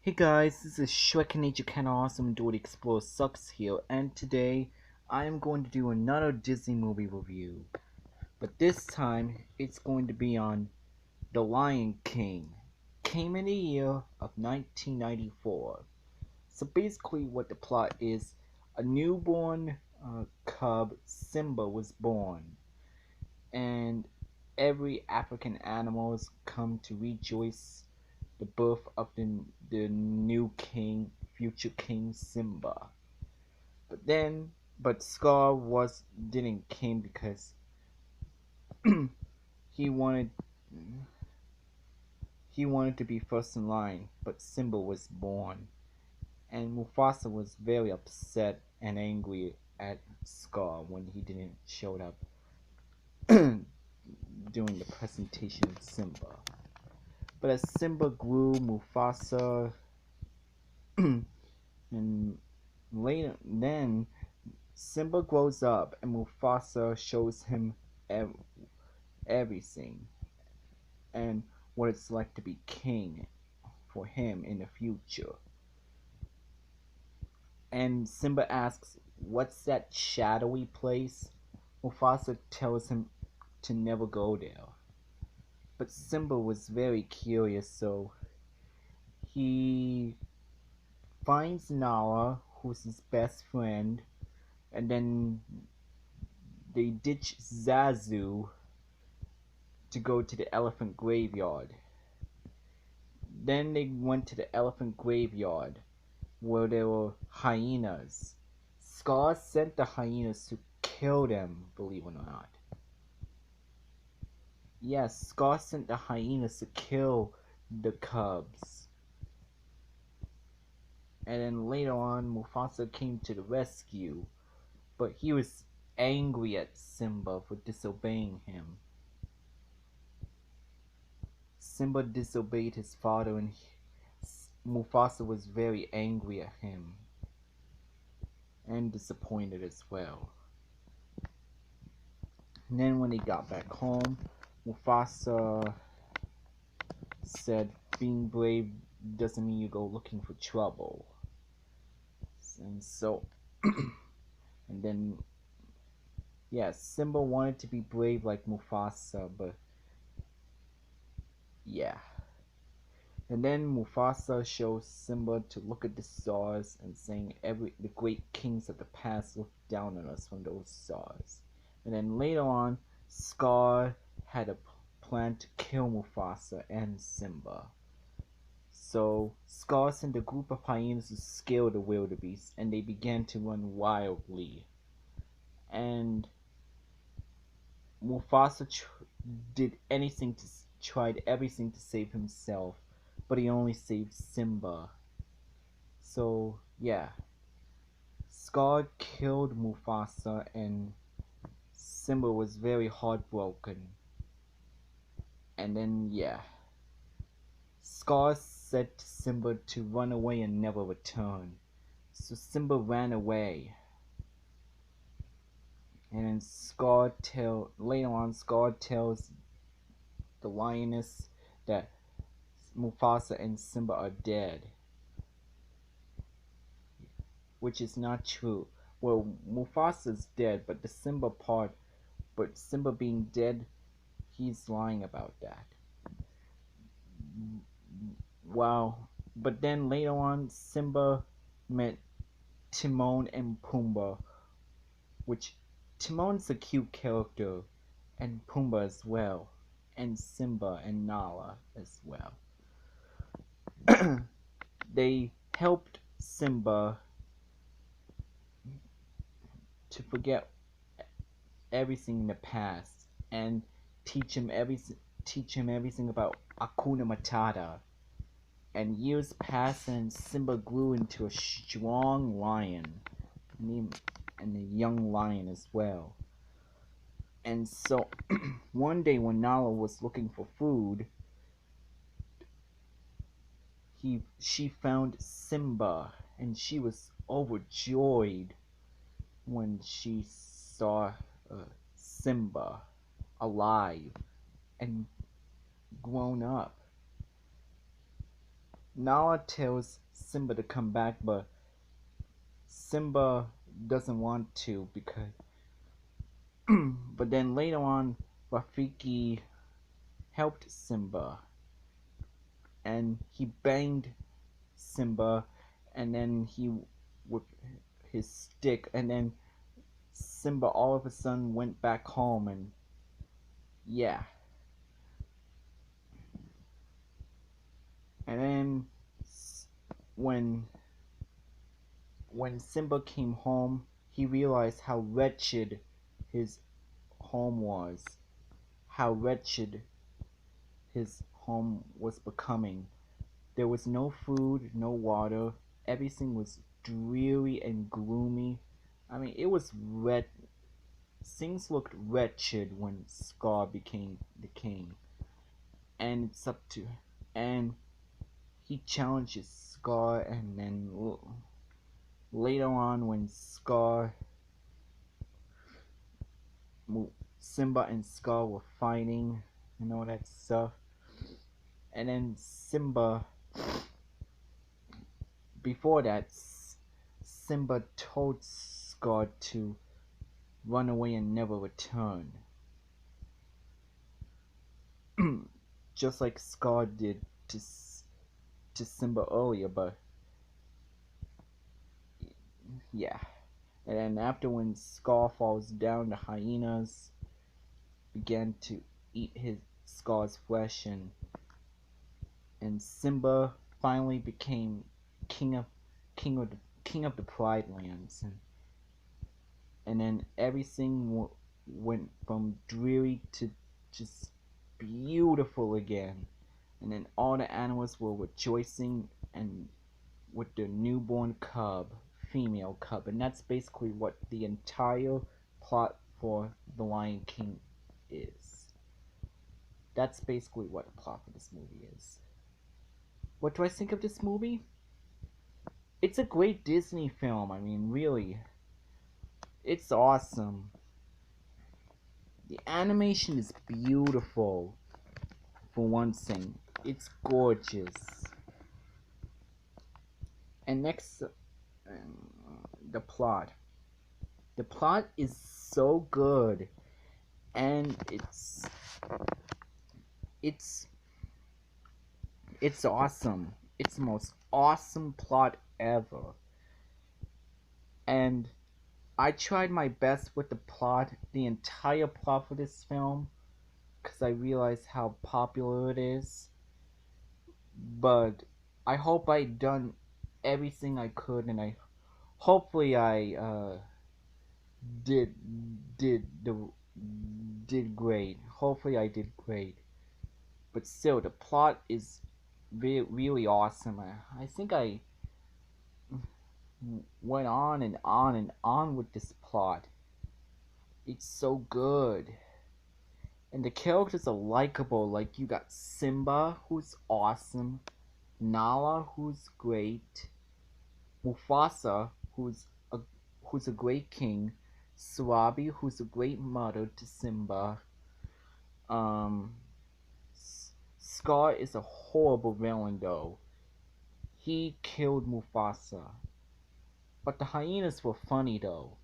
Hey guys, this is Shrek Nature Kinda Awesome Dude Explore Sucks here, and today I am going to do another Disney movie review. But this time it's going to be on The Lion King. Came in the year of 1994. So basically, what the plot is, a newborn cub, Simba, was born, and every African animals come to rejoice the birth of the new king, future king Simba. But then, but Scar was didn't came because he wanted he wanted to be first in line. But Simba was born, and Mufasa was very upset and angry at Scar when he didn't show up during the presentation of Simba. But as Simba grew, Mufasa and later then Simba grows up and Mufasa shows him ev- everything and what it's like to be king for him in the future. And Simba asks, "What's that shadowy place?" Mufasa tells him to never go there. But Simba was very curious, so he finds Nala, who's his best friend, and then they ditch Zazu to go to the elephant graveyard. Then they went to the elephant graveyard where there were hyenas. Scar sent the hyenas to kill them, believe it or not. Yes, Scar sent the hyenas to kill the cubs. And then later on, Mufasa came to the rescue, but he was angry at Simba for disobeying him. Simba disobeyed his father, and Mufasa was very angry at him and disappointed as well. And then when he got back home, Mufasa said, "Being brave doesn't mean you go looking for trouble." And so, and then, yeah, Simba wanted to be brave like Mufasa, but yeah. And then Mufasa shows Simba to look at the stars and saying the great kings of the past looked down on us from those stars. And then later on, Scar had a plan to kill Mufasa and Simba. So Scar sent a group of hyenas to scare the wildebeest, and they began to run wildly. And Mufasa did anything to tried everything to save himself, but he only saved Simba. So yeah, Scar killed Mufasa, and Simba was very heartbroken. And then yeah, Scar said to Simba to run away and never return. So Simba ran away. And then later on Scar tells the lioness that Mufasa and Simba are dead, which is not true. Well, Mufasa's dead, but but Simba being dead, he's lying about that. Wow. But then later on, Simba met Timon and Pumbaa, which Timon's a cute character, and Pumbaa as well, and Simba and Nala as well. They helped Simba to forget everything in the past and teach him everything about Akuna Matata. And years passed, and Simba grew into a strong lion, and a young lion as well. And so, one day when Nala was looking for food, she found Simba, and she was overjoyed when she saw Simba alive and grown up. Nala tells Simba to come back, but Simba doesn't want to because. But then later on, Rafiki helped Simba, and he banged Simba, and then he with his stick, and then Simba all of a sudden went back home, and yeah, and then when when Simba came home, he realized how wretched his home was, how wretched his home was becoming. There was no food, no water. Everything was dreary and gloomy. I mean, it was things looked wretched when Scar became the king. And it's up to. And he challenges Scar, and then later on, when Simba and Scar were fighting and all that stuff. And then Simba, before that, Simba told Scar to run away and never return. Just like Scar did to Simba earlier, but yeah. And then after when Scar falls down, the hyenas began to eat his Scar's flesh, and Simba finally became king of king of the king of the Pride Lands, and then everything went from dreary to just beautiful again, and then all the animals were rejoicing and with their newborn cub, female cub, and that's basically what the entire plot for The Lion King is. That's basically what the plot for this movie is. What do I think of this movie? It's a great Disney film. I mean, really, it's awesome. The animation is beautiful. For one thing, it's gorgeous. And next, the plot. The plot is so good, and it's it's awesome. It's the most awesome plot ever. And I tried my best with the plot, the entire plot for this film, because I realized how popular it is. But I hope I done everything I could, and I hopefully I did did the did great. Hopefully I did great. But still, the plot is really awesome. I think I went on and on and on with this plot. It's so good. And the characters are likable. Like, you got Simba, who's awesome, Nala, who's great, Mufasa, who's a great king, Swabi, who's a great mother to Simba. Um, Scar is a horrible villain, though. He killed Mufasa. But the hyenas were funny, though.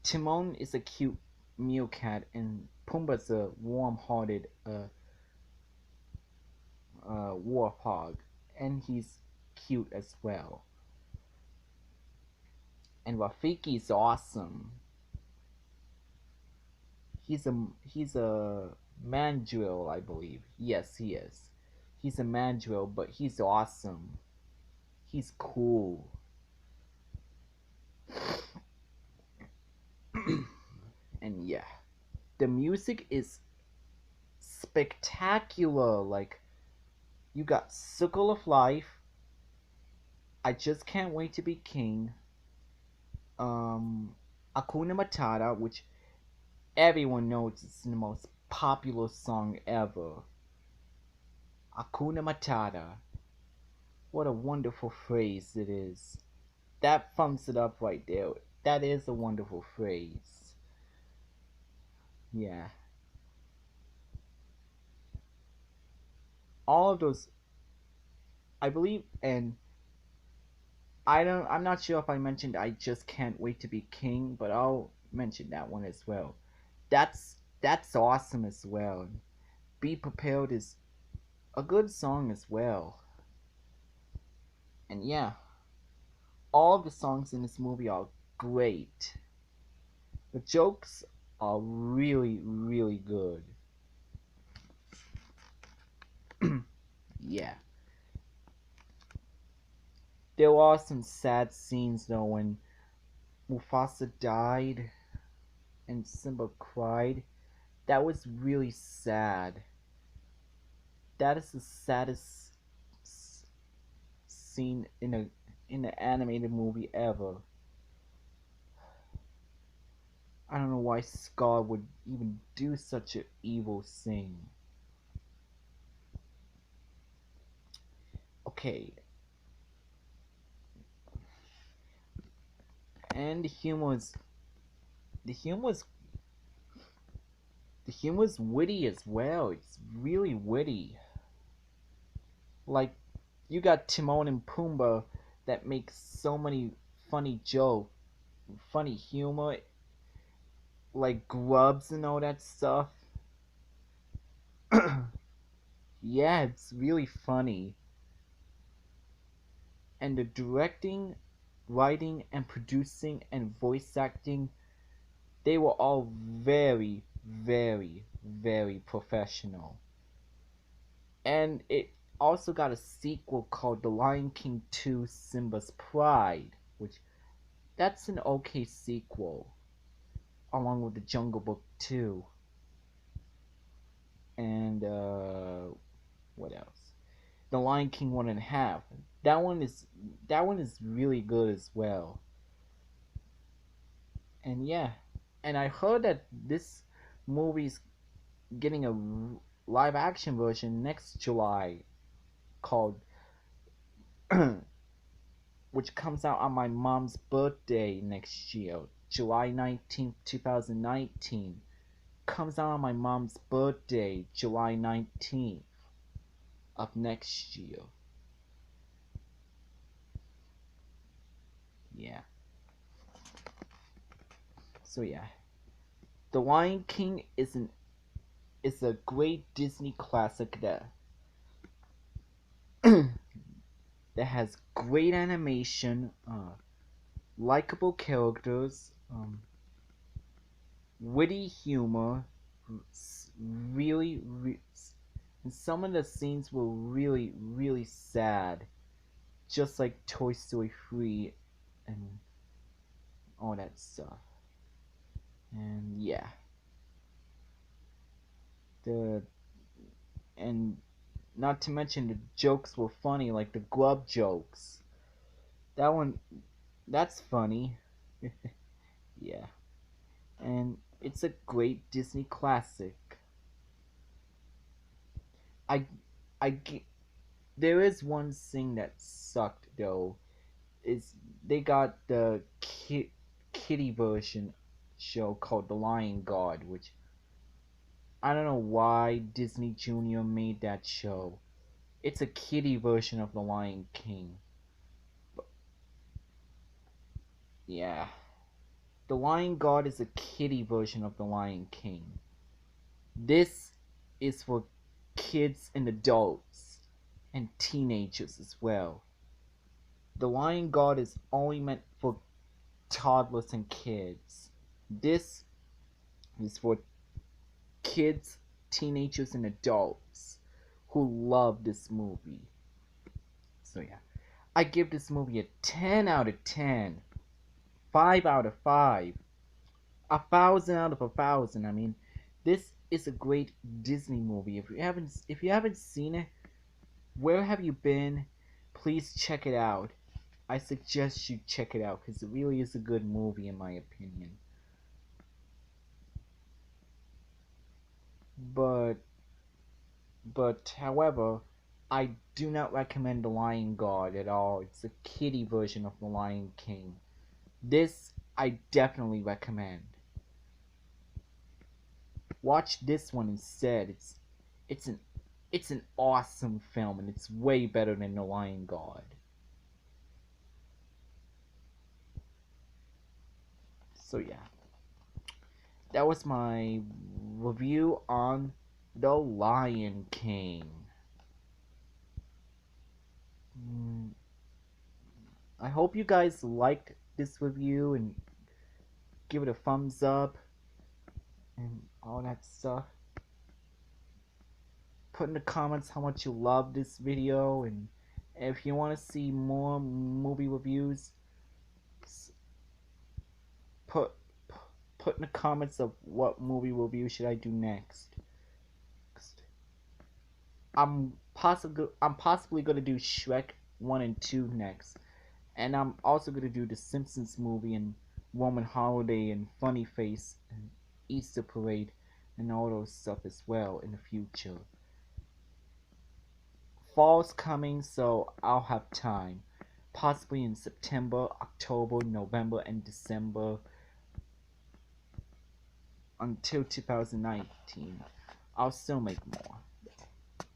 Timon is a cute meerkat, and Pumbaa's a warm-hearted warthog, and he's cute as well. And Rafiki's awesome. He's a mandrill, I believe. Yes, he is. He's a mandrill, but he's awesome. He's cool. And yeah, the music is spectacular. Like, you got Circle of Life, I Just Can't Wait to Be King, um, Akuna Matata, which everyone knows is the most popular song ever. Akuna Matata. What a wonderful phrase it is. That thumbs it up right there. That is a wonderful phrase. Yeah. All of those I believe, and I'm not sure if I mentioned I just can't wait to be king, but I'll mention that one as well. That's awesome as well. Be prepared is a good song as well. And yeah, all the songs in this movie are great. The jokes are really, really good. Yeah. There are some sad scenes though when Mufasa died and Simba cried. That was really sad. That is the saddest scene in an animated movie ever. I don't know why Scar would even do such an evil thing. Okay, and the humor is the humor is witty as well. It's really witty. Like you got Timon and Pumbaa that make so many funny jokes, funny humor, like grubs and all that stuff. Yeah, it's really funny. And the directing, writing, and producing and voice acting, they were all very, very, very professional. And it also got a sequel called The Lion King 2 Simba's Pride, which that's an okay sequel, along with The Jungle Book 2. And what else? The Lion King 1.5. That one is really good as well. And yeah, and I heard that this movie's getting a live action version next July called which comes out on my mom's birthday next year, July 19th, 2019. Comes out on my mom's birthday, July 19th of next year. Yeah. So yeah. The Lion King is a great Disney classic that that has great animation, likable characters, witty humor, really, and some of the scenes were really, really sad, just like Toy Story 3 and all that stuff. And yeah, the and not to mention the jokes were funny, like the glove jokes. That one, that's funny. Yeah, and it's a great Disney classic. I, I, there is one thing that sucked though. Is they got the kitty version show called The Lion Guard, which I don't know why Disney Junior made that show. It's a kitty version of The Lion King. But, yeah. The Lion Guard is a kitty version of The Lion King. This is for kids and adults and teenagers as well. The Lion Guard is only meant for toddlers and kids. This is for kids, teenagers, and adults who love this movie. So yeah, I give this movie a 10 out of 10, 5 out of 5, 1,000 out of 1,000. I mean, this is a great Disney movie. If you haven't seen it, where have you been? Please check it out. I suggest you check it out because it really is a good movie in my opinion. But however, I do not recommend The Lion Guard at all. It's a kiddie version of The Lion King. This I definitely recommend. Watch this one instead. It's an It's an awesome film, and it's way better than The Lion God. So yeah, that was my review on The Lion King. I hope you guys liked this review and give it a thumbs up and all that stuff. Put in the comments how much you love this video, and if you want to see more movie reviews, put put in the comments of what movie review should I do next. I'm possibly gonna do Shrek 1 and 2 next, and I'm also gonna do the Simpsons movie and Roman Holiday and Funny Face and Easter Parade and all those stuff as well in the future. Fall's coming, so I'll have time. Possibly in September, October, November, and December until 2019. I'll still make more.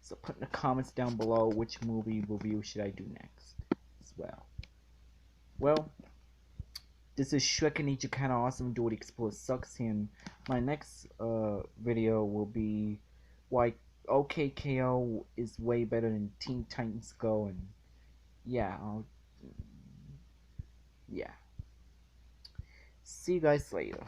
So put in the comments down below which movie review should I do next as well. Well, this is Shrek and Nature Kinda Awesome Dude Explore Sucks, and my next video will be why OKKO is way better than Teen Titans Go, and yeah, yeah. See you guys later.